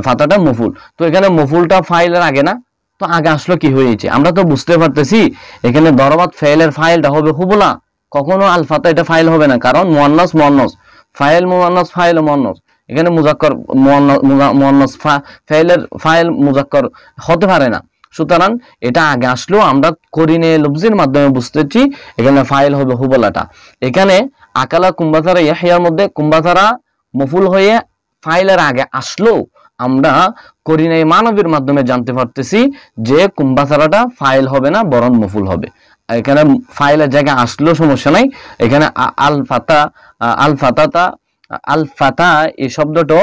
ফাতাটা মফুল। তো এখানে মফুলটা ফাইলের আগে না, তো আগে আসলো কি হয়েছে, আমরা তো বুঝতে পারতেছি এখানে দরবাত ফাইলের ফাইলটা হবে হুবলা, কখনো আলফাতা এটা ফাইল হবে না। কারণ মুয়ান্নাস মুয়ান্নাস, ফাইল মুয়ান্নাস, ফাইল মুয়ান্নাস। এখানে মুজাক্কর মুয়ান্নাস ফাইলের ফাইল মুজাক্কর হতে পারে না। সুতরাং এটা আগে আসলেও আমরা করিনে লফজির মাধ্যমে বুঝতেছি এখানে ফাইল হবে হুবলাটা। এখানে আকালা কুম্বাসারা ইয়াহিয়ার মধ্যে কুম্বাসারা মফুল হয়ে ফাইলের আগে আসলো, আমরা করিনাই মানবীর মাধ্যমে জানতে পারতেছি যে কুম্বাসারাটা ফাইল হবে না, বরং মফুল হবে। এখানে ফাইলের জায়গায় আসলেও সমস্যা নাই। এখানে আল ফাতাতা আল ফাতা এই শব্দটা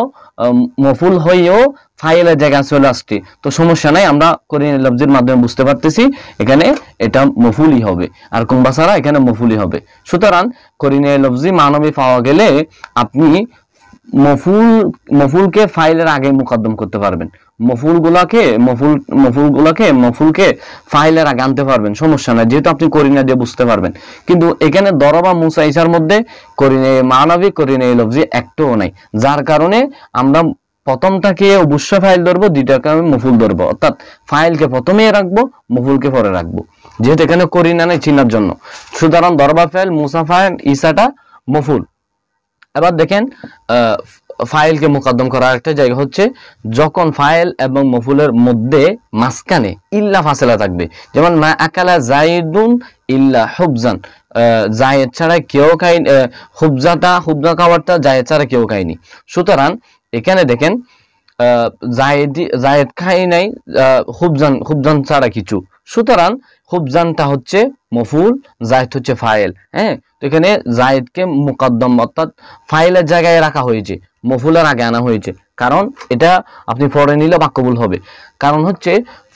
মফুল হয়েও ফাইলের জায়গায় চলে আসছে, তো সমস্যা নাই, আমরা করিনাই লফজির মাধ্যমে বুঝতে পারতেছি এখানে এটা মফুলই হবে, আর কুম্বাসারা এখানে মফুলই হবে। সুতরাং করিনাই লফজি মানবী পাওয়া গেলে আপনি মফুলকে ফাইলের আগে মুকদ্দম করতে পারবেন, মফুলকে ফাইলের আগে আনতে পারবেন, সমস্যা নাই, যেহেতু আপনি করিনা দিয়ে বুঝতে পারবেন। কিন্তু এখানে দরবা মুসা ইসার মধ্যে করিনাই মানবী করিনাই লফজি একটাও নাই, যার কারণে আমরা প্রথমটাকে অবশ্যই ফাইল ধরবো, দ্বিতীয়টাকে আমি মফুল ধরবো, অর্থাৎ ফাইলকে প্রথমে রাখবো, মফুলকে পরে রাখবো, যেহেতু এখানে করিনা নাই চিনার জন্য। সুতরাং দরবা ফাইল, মুসা ফাইল, ইসাটা মফুল। এবার দেখেন ফাইলকে মুকদ্দম করার একটা জায়গা হচ্ছে যখন ফাইল এবং মফুলের মধ্যে মাঝখানে ইল্লা ফাসিলা থাকবে, যেমন মা আকালা জাইদুন ইল্লা হুবজান, জায়েদ ছাড়া কেউ খায়নি, হুবজা খাবারটা জায়েদ ছাড়া কেউ খায়নি। সুতরাং এখানে দেখেন জায়েদ খাই নাই হুবজান ছাড়া কিছু, সুতরাং হুবজানটা হচ্ছে মফুল, জায়েদ হচ্ছে ফাইল। হ্যাঁ, তো এখানে জায়েদকে মুকদ্দম অর্থাৎ ফাইলের জায়গায় রাখা হয়েছে, মফুলের আগে আনা হয়েছে, কারণ এটা আপনি পড়ে নিলে বাক্যবুল হবে। কারণ হচ্ছে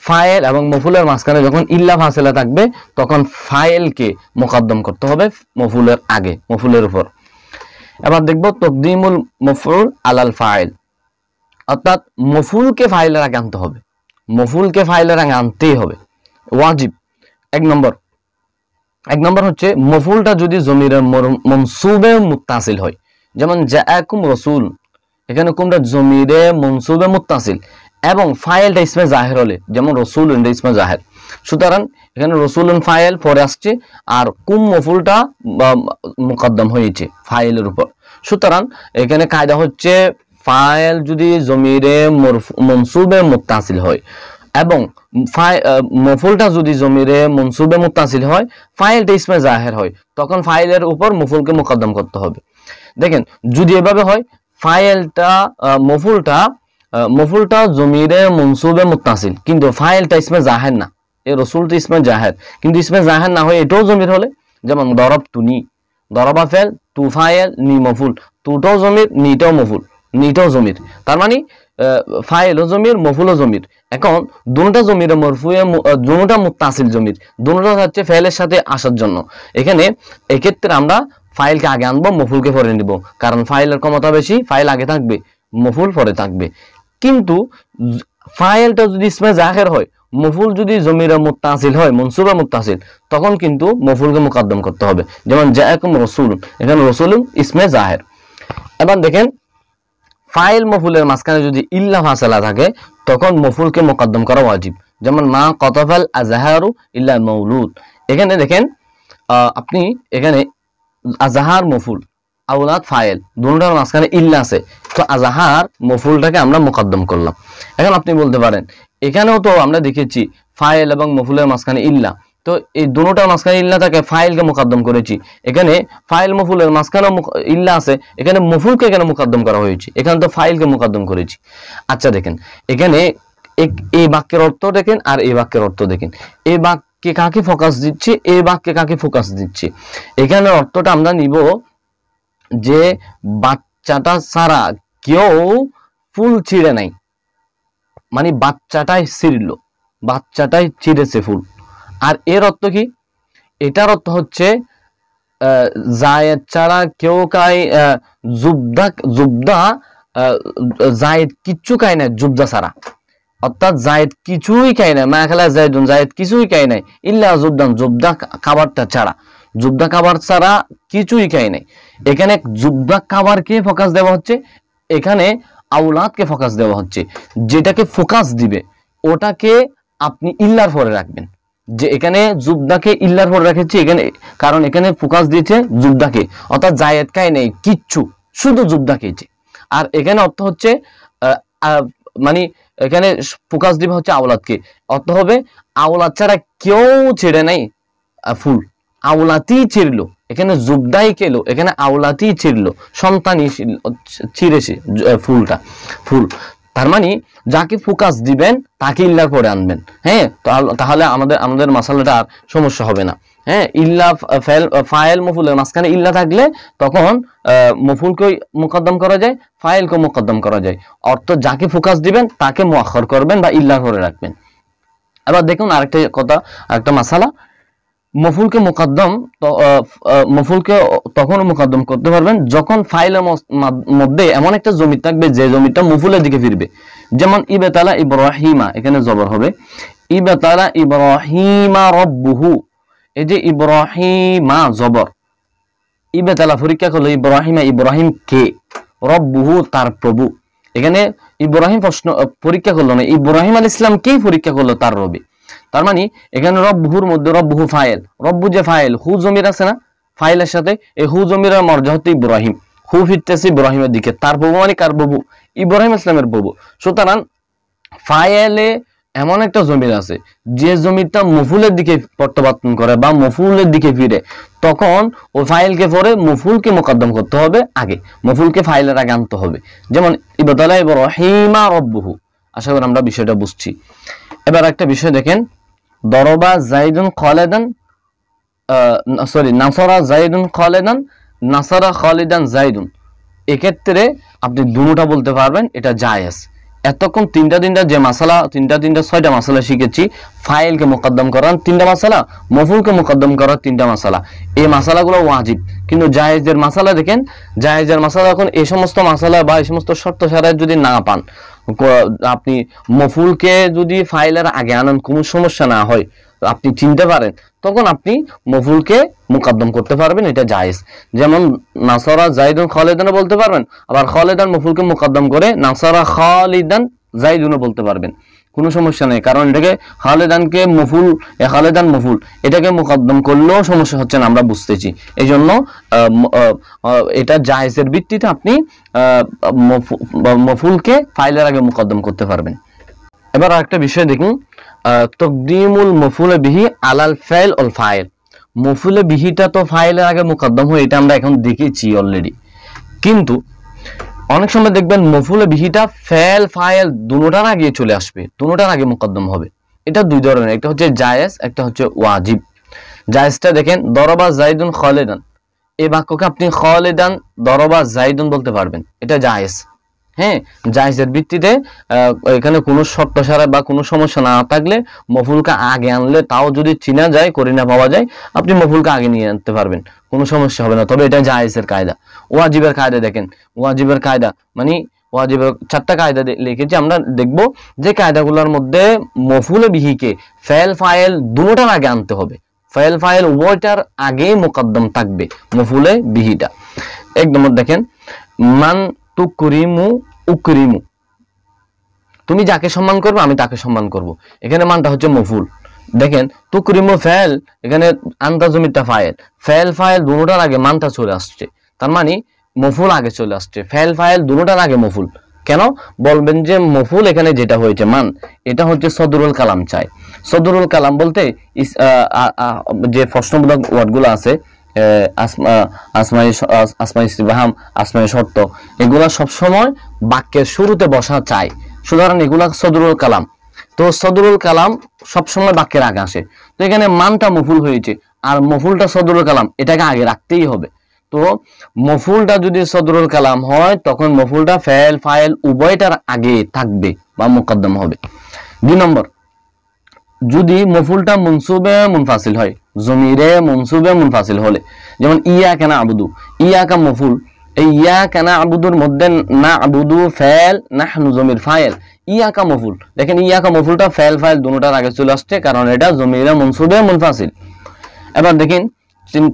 ফাইল এবং মফুলের মাঝখানে যখন ইল্লা ফাসিলা থাকবে তখন ফাইলকে মুকদ্দম করতে হবে মফুলের আগে, মফুলের উপর। এবার দেখবো তাকদীমুল মফউল আলাল ফাইল, অর্থাৎ মফুলকে ফাইলের আগে আনতে হবে, মফুলকে ফাইলের আগে আনতেই হবে, ওয়াজিব। এক নম্বর হচ্ছে মফুলটা যদি জমিরের মনসুবে মুত্তাসিল হয়, যেমন জাআকুম রাসূল, এখানে কুমটা জমিরে মনসুবে মুত্তাসিল এবং ফাইলটা ইসমে জাহির হলে, যেমন রাসূল ইসমে জাহির, সুতরাং এখানে রাসূলুন ফাইল পরে আসছে আর কুম মফুলটা মুকদ্দম হয়েছে ফাইলের উপর। সুতরাং এখানে কায়দা হচ্ছে ফাইল যদি জমিরে মনসুবে মুত্তাসিল হয় এবং মফুলটা যদি জমিরে মনসুবে মুত্তাসিল হয়, ফাইলটা ইসমে জাহির হয়, তখন ফাইলের উপর মফুলকে মুকদ্দম করতে হবে। দেখেন যদি এভাবে হয় ফাইলটা মফুলটা জমিরে মনসুবে মুত্তাসিল কিন্তু ফাইলটা ইসমে জাহির না, এই রাসূলটা ইসমে জাহির, কিন্তু ইসমে জাহির না হয় এটাও জমির হলে, যেমন দরবতুনি, দরবা ফাইল, তু ফাইল, নি মফুল, তুটাও জমির, নিটাও মফুল, নিটাও জমির, তার মানে ফাইলও জমির, মফুলও জমির। এখন দুটোটা জমির মরফুয়ে, দুটোটা মুত্তাসিল জমির, দুটোটা হচ্ছে ফাইলের সাথে আসার জন্য। এখানে এক্ষেত্রে আমরা ফাইলকে আগে আনবো, মফুলকে পরে নিব, কারণ ফাইলের ক্ষমতা বেশি, ফাইল আগে থাকবে, মফুল পরে থাকবে। কিন্তু ফাইলটা যদি ইসমে জাহির হয়, মফুল যদি জমিরে মুত্তাসিল হয়, মনসুবে মুত্তাসিল, তখন কিন্তু মফুলকে মুকদ্দম করতে হবে, যেমন জাআকুম রাসূল, এখানে রাসূল ইসমে জাহির। এবার দেখেন ফাইল মফুলের মাঝখানে যদি ইল্লা ফাসিলা থাকে তখন মফুলকে মুকদ্দম করা ওয়াজিব, যেমন মা কতাফাল আজহারু ইল্লা মাউলুদ। এখানে দেখেন আপনি এখানে আজহার মফুল, আওলাদ ফাইল, দুটোটার মাঝখানে ইল্লা আছে, তো আজহার মফুলটাকে আমরা মুকদ্দম করলাম। এখন আপনি বলতে পারেন এখানেও তো আমরা দেখেছি ফাইল এবং মফুলের মাঝখানে ইল্লা, তো এই দুটোটার মাঝখানে ইল্লা থাকে, ফাইলকে মুকদ্দম করেছি, এখানে ফাইল মফুলের মাঝখানে ইল্লা আছে, এখানে মফুলকে এখানে মুকদ্দম করা হয়েছে, এখানে তো ফাইলকে মুকদ্দম করেছি। আচ্ছা দেখেন এখানে এই বাক্যের অর্থ দেখেন আর এই বাক্যের অর্থ দেখেন, এই বাক্যে কাকে ফোকাস দিচ্ছে, এই বাক্যে কাকে ফোকাস দিচ্ছে। এখানে অর্থটা আমরা নিব যে বাচ্চাটা ছাড়া কেউ ফুল ছিঁড়ে নাই, মানে বাচ্চাটাই ছিঁড়লো, বাচ্চাটাই ছিঁড়েছে ফুল। আর এর অর্থ কি? এটার অর্থ হচ্ছে জায়েদ ছাড়া কেউ খায়, জুবদা জায়েদ কিচ্ছু খায় না জুবদা ছাড়া, অর্থাৎ জায়েদ কিছুই খায় না, মা খেলা জায়েদুন, জায়েদ কিছুই খায় নাই, ইল্লা জুবদান, জুবদা খাবারটা ছাড়া, জুবদা খাবার ছাড়া কিছুই খায় নাই। এখানে জুবদা খাবারকে ফোকাস দেওয়া হচ্ছে, এখানে আওলাদকে ফোকাস দেওয়া হচ্ছে, যেটাকে ফোকাস দিবে ওটাকে আপনি ইল্লার পরে রাখবেন, যে এখানে জুবদাকে ইল্লার পরে রেখেছি এখানে, কারণ এখানে ফোকাস দিয়েছে জুবদাকে, অর্থাৎ জায়েদ খায় নেই কিচ্ছু, শুধু জুবদা খেয়েছে। আর এখানে অর্থ হচ্ছে মানে এখানে ফোকাস দিবে হচ্ছে আওলাদকে, অর্থ হবে আওলাদ ছাড়া কেউ ছেড়ে নাই ফুল, আওলাদই ছিঁড়লো, এখানে জুবদাই খেলো, এখানে আওলাদই ছিঁড়লো, সন্তানই ছিঁড়েছে ফুল। তার মানে যাকে ফোকাস দিবেন তাকে ইল্লার পরে আনবেন। হ্যাঁ, তাহলে আমাদের মাসালাটা আর সমস্যা হবে না। হ্যাঁ, ইল্লা ফাইল মফুলের মাঝখানে ইল্লা থাকলে তখন মফুলকে মুকদ্দম করা যায়, ফাইলকে মুকদ্দম করা যায়। অর্থ যাকে ফোকাস দিবেন তাকে মুআখখার করবেন বা ইল্লার পরে রাখবেন। এবার দেখুন আরেকটা কথা, আরেকটা মাসালা, মফুলকে মুকদ্দম মফুলকে তখন মুকদ্দম করতে পারবেন যখন ফাইলের মধ্যে এমন একটা জমি থাকবে যে জমিটা মফুলের দিকে ফিরবে। যেমন ইবতালা ইব্রাহিমা, এখানে জবর হবে, ইবতালা ইব্রাহিমা রব্বুহু, এই যে ইব্রাহিমা জবর, ইবতালা পরীক্ষা করলো ইব্রাহিমা, ইব্রাহিম কে, রব্বুহু তার প্রভু। এখানে ইব্রাহিম প্রশ্ন পরীক্ষা করলো না, ইব্রাহিম আলাইহিস সালাম কেই পরীক্ষা করলো তার রবি। তার মানে এখানে রব্বুর মধ্যে রব্বুহু ফাইল, রব্বু যে ফাইল, হু জমির আছে না ফাইলের সাথে, এই হু জমিরের মর্যাদা হচ্ছে ইব্রাহিম, হু ফিরতেছে ইব্রাহিমের দিকে, তার প্রভু মানে কার প্রভু? ইব্রাহিম ইসলামের প্রভু। সুতরাং ফাইলে এমন একটা জমির আছে যে জমিটা মফুলের দিকে প্রত্যাবর্তন করে বা মফুলের দিকে ফিরে, তখন ওই ফাইলকে পরে মফুলকে মুকদ্দম করতে হবে আগে, মফুলকে ফাইলের আগে আনতে হবে। যেমন ইবতালা ইব্রাহিমা রব্বুহু। আশা করি আমরা বিষয়টা বুঝছি। এবার একটা বিষয় দেখেন, দরবা জাইদুন খালিদান, নাসারা জাইদুন খালিদান, নাসারা খালিদান জাইদুন, এক্ষেত্রে আপনি দুটোটা বলতে পারবেন, এটা জায়েজ। এতক্ষণ তিনটা যে মাসালা, ছয়টা মাসালা শিখেছি, ফাইলকে মুকদ্দম করার তিনটা মাসালা, মফুলকে মুকদ্দম করার তিনটা মাসালা, এই মাসালাগুলো ওয়াজিব। কিন্তু জায়েজের মাসালা দেখেন, জায়েজের মাসালা এখন এই সমস্ত মাসালা বা এই সমস্ত শর্ত সারায় যদি না পান, আপনি মফুলকে যদি ফাইলের আগে আনেন কোনো সমস্যা না হয়, আপনি চিনতে পারেন, তখন আপনি মফুলকে মুকদ্দম করতে পারবেন, এটা জায়েজ। যেমন নাসারা জাইদুন খালিদান বলতে পারবেন, আবার খালিদান মফুলকে মুকদ্দম করে নাসারা খালিদান জাইদুনও বলতে পারবেন, কোনো সমস্যা নেই। কারণ এটাকে খালিদানকে মফুল, খালিদান মফুল, এটাকে মুকদ্দম করলেও সমস্যা হচ্ছে না, আমরা বুঝতেছি। এই জন্য এটা জায়েজের ভিত্তিতে আপনি মফুলকে ফাইলের আগে মুকদ্দম করতে পারবেন। এবার আরেকটা বিষয় দেখুন, তকদিমুল মফুল বিহি আলাল ফাইল অল ফাইল। মফুল বিহিটা তো ফাইলের আগে মুকদ্দম হয়, এটা আমরা এখন দেখেছি অলরেডি। কিন্তু অনেক সময় দেখবেন মফুল বিহিটা ফাইল ফাইল দুটোটার আগে চলে আসবে, দুটোটার আগে মুকদ্দম হবে। এটা দুই ধরনের, একটা হচ্ছে জায়েজ, একটা হচ্ছে ওয়াজিব। জায়েজটা দেখেন, দরবা জাইদুন খালিদান, এই বাক্যকে আপনি খালিদান দরবা জাইদুন বলতে পারবেন, এটা জায়েজ। হ্যাঁ, জায়েজের ভিত্তিতে এখানে কোনো শর্ত সারা বা কোনো সমস্যা না থাকলে মফুলকে আগে আনলে, তাও যদি চিনা যায়, করিনা পাওয়া যায়, আপনি মফুলকে আগে নিয়ে আনতে পারবেন, কোনো সমস্যা হবে না। তবে এটা জায়েজের কায়দা। ওয়াজিবের কায়দা দেখেন, ওয়াজিবের কায়দা মানে ওয়াজিবের 4টা কায়দা লিখেছি, আমরা দেখব যে কায়দাগুলোর মধ্যে মফুলে বিহিকে ফাইল ফাইল দুটোটার আগে আনতে হবে, ফাইল ফাইল উভয়টার আগে মুকদ্দম থাকবে মফুলে বিহিটা। এক নম্বর দেখেন, মান তুকরিমু উকরিমু, তুমি যাকে সম্মান করবে আমি তাকে সম্মান করব, এখানে মানটা হচ্ছে মফুল। দেখেন তুকরিমু ফাইল, এখানে আনতা জমিটা ফাইল, ফাইল ফাইল দুটোটার আগে মানটা চলে আসছে, তার মানে মফুল আগে চলে আসছে, ফাইল ফাইল দুটোটার আগে মফুল। কেন বলবেন যে মফুল এখানে যেটা হয়েছে মান, এটা হচ্ছে সদরুল কালাম চাই। সদরুল কালাম বলতে যে প্রশ্নবোধক ওয়ার্ডগুলো আছে, আসমাই ইসতিফহাম, আসমাই শর্ত, এগুলা সবসময় বাক্যের শুরুতে বসা চাই। সুতরাং এগুলা সদরুল কালাম, তো সদরুল কালাম সবসময় বাক্যের আগে আসে। তো এখানে মানটা মফুল হয়েছে আর মফুলটা সদরুল কালাম, এটাকে আগে রাখতেই হবে। তো মফুলটা যদি সদরুল কালাম হয়, তখন মফুলটা ফাইল ফাইল উভয়টার আগে থাকবে বা মুকদ্দম হবে। 2 নম্বর, যদি মফুলটা মনসুবে মুনফাসিল হয়, জমিরে মনসুবে মুনফাসিল হলে, যেমন ইয়াকা না'বুদু, ইয়াকা মফুল, এই ইয়াকা না'বুদুর মধ্যে না'বুদু ফাইল, নাহনু জমির ফাইল, ইয়াকা মফুল। দেখেন ইয়াকা মফুলটা ফাইল ফাইল দুটোটার আগে চলে আসছে, কারণ এটা জমিরে মনসুবে মুনফাসিল। এবার দেখেন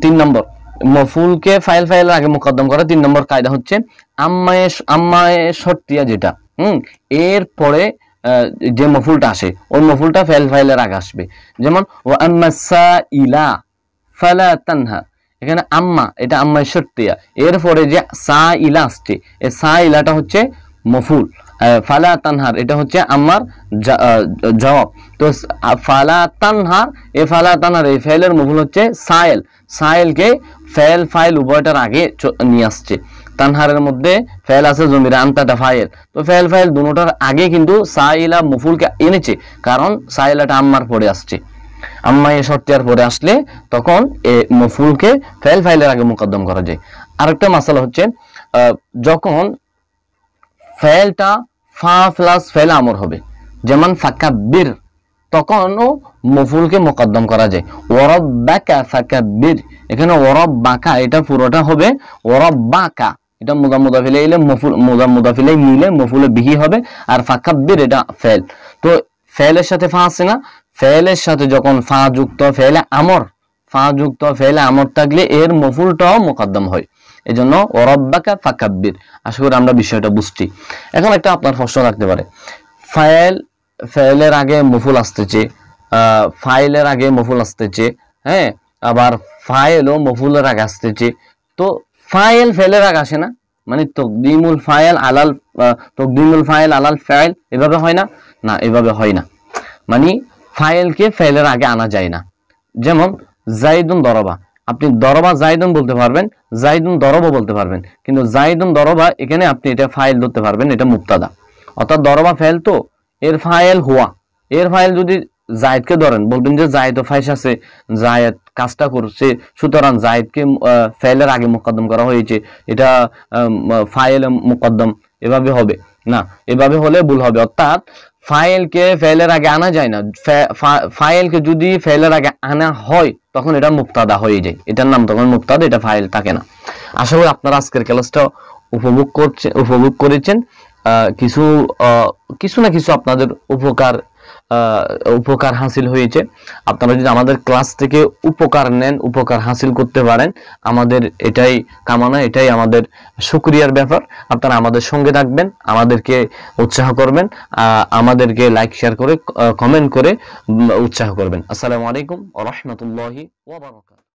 3 নম্বর, মফুলকে ফাইল ফাইলের আগে মুকদ্দম করা 3 নম্বর কায়দা হচ্ছে আম্মায়ে শর্তিয়া, যেটা এর পরে যে মফুলটা আসে, ওই মফুলটা ফাইল ফাইলের আগে আসবে। যেমন ওয়া আম্মাস সাইলা ফালা তানহা, এখানে আম্মা, এটা আম্মায়ে শর্তিয়া, এর পরে যে সাইলা আসছে, এই সাইলাটা হচ্ছে মফুল, ফালা তানহার এটা হচ্ছে আম্মার জবাব। তো ফালা তানহার, এই ফালা তানহার এই ফাইলের মফুল হচ্ছে সাইল, সাইলকে ফাইল ফাইল উভয়টার আগে নিয়ে আসছে। তানহারের মধ্যে ফেল আছে, জমির আনতাটা ফাইল। তো ফেল ফাইল দুটোটার আগে কিন্তু সাইলা মফুলকে এনেছে, কারণ সাইলাটা আম্মার পরে আসছে। আম্মা এ শর্তিয়ার পরে আসলে তখন এ মফুলকে ফেল ফাইলের আগে মুকদ্দম করা যায়। আরেকটা মাসালা হচ্ছে যখন ফেলটা ফা প্লাস ফেল আমর হবে, যেমন ফাকাব্বির, তখনও মফুলকে মুকদ্দম করা যায়। ওয়ারাব্বাকা ফাকাব্বির, এখানে ওয়ারাব্বাকা এটা পুরোটা হবে ওয়ারাব্বাকা, এটা মুদাফ ইলাইহি মফুল মুদাফ ইলাইহি মিলে মফুলে বিহি হবে, আর ফাকাব্বির এটা ফেল। তো ফেলের সাথে ফা আছে না, ফেলের সাথে যখন ফা যুক্ত ফেলে আমর, ফা যুক্ত ফেলে আমর থাকলে এর মফুলটাও মুকদ্দম হয়। এজন্য ওয়ারাব্বাকা ফাকাব্বির। আশা করি আমরা বিষয়টা বুঝছি। এখন একটা আপনার প্রশ্ন থাকতে পারে, ফেলের আগে মফুল আসতেছে, ফাইলের আগে মফুল আসতেছে, হ্যাঁ, আবার ফাইলও মফুলের আগে আসতেছে, তো ফাইল ফেলের আগে আসে না, মানে তকদিমুল ফাইল আলাল ফাইল এভাবে হয় না? না, এভাবে হয় না। মানে ফাইলকে ফেলের আগে আনা যায় না। যেমন জাইদুন দরবা, আপনি দরবা জাইদুন বলতে পারবেন, জাইদুন দরবা বলতে পারবেন, কিন্তু জাইদুন দরবা এখানে আপনি এটা ফাইল ধরতে পারবেন, এটা মুবতাদা। অর্থাৎ দরবা ফেল, তো এর ফাইল হুয়া, এর ফাইল যদি জায়েদকে ধরেন, বলবেন যে জায়েদ ফাইস আছে, জায়েদ কাজটা করছে, সুতরাং জায়েদকে ফেলের আগে মুকদ্দম করা হয়েছে, এটা ফাইল মুকদ্দম, এভাবে হবে না, এভাবে হলে ভুল হবে। অর্থাৎ ফাইলকে ফেলের আগে আনা যায় না, ফাইলকে যদি ফেলের আগে আনা হয় তখন এটা মুবতাদা হয়ে যায়, এটার নাম তখন মুবতাদা, এটা ফাইল থাকে না। আশা করি আপনারা আজকের ক্লাসটা উপভোগ করেছেন। কিছু না কিছু আপনাদের উপকার হাসিল হয়েছে। আপনারা যদি আমাদের ক্লাস থেকে উপকার নেন, উপকার হাসিল করতে পারেন, আমাদের এটাই কামনা, এটাই আমাদের শুকরিয়ার ব্যাপার। আপনারা আমাদের সঙ্গে থাকবেন, আমাদেরকে উৎসাহ করবেন, আমাদেরকে লাইক শেয়ার করে কমেন্ট করে উৎসাহ করবেন। আসসালামু আলাইকুম ওয়া রাহমাতুল্লাহি ওয়া বারাকাতুহু।